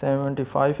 75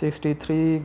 63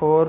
4